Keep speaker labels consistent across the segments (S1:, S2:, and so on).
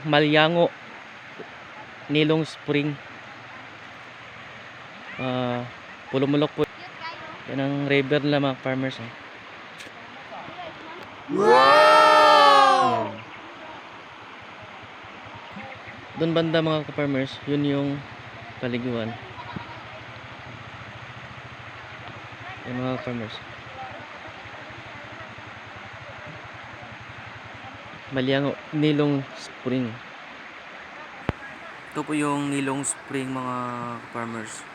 S1: Malyango Nilong Spring. Pulumulok po. Yan ang river nila mga farmers. Wow! Doon banda mga farmers, yun yung paliguan. Yan mga farmers. Malyango Nilong Spring. Ito po yung Nilong Spring mga farmers.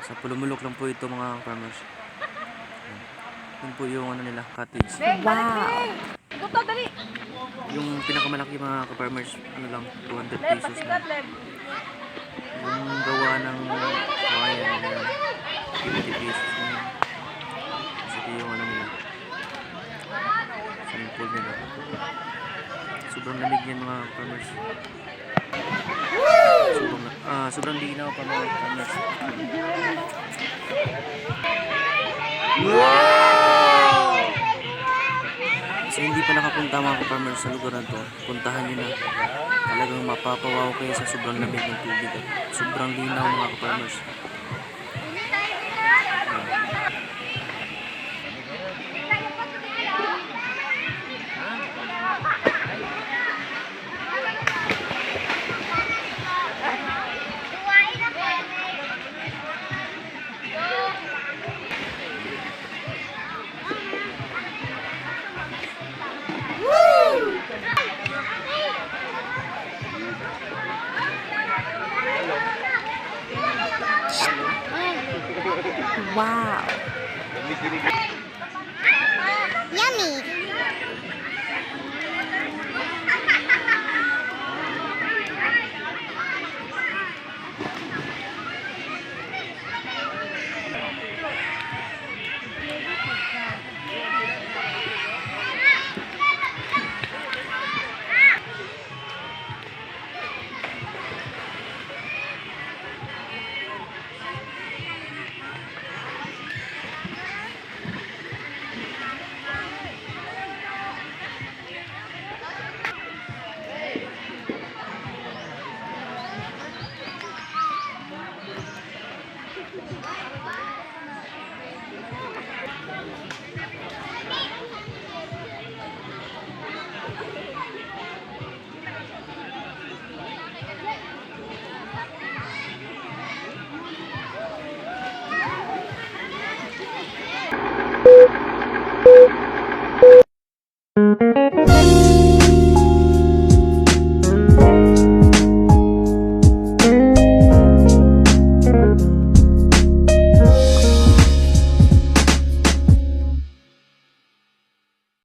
S1: Sa Pulumulok lang po ito mga farmers. Yun po yung ano nila, cottage.
S2: Wow!
S1: Yung pinakamalaki mga farmers, ano lang, 200 pesos na. Yung gawa ng kawayan nila, 50 pesos na. Kasi ito yung ano nila, swimming pool nila. Sobrang lamig yan mga farmers. Sobrang linaw pa mga farmers. Wow! So hindi pa nakapunta mga farmers sa lugar na to, puntahan nyo na. Talagang mapapawaw kayo sa sobrang lamig ng tubig at sobrang linaw mga farmers.
S2: Wow!
S3: Yummy!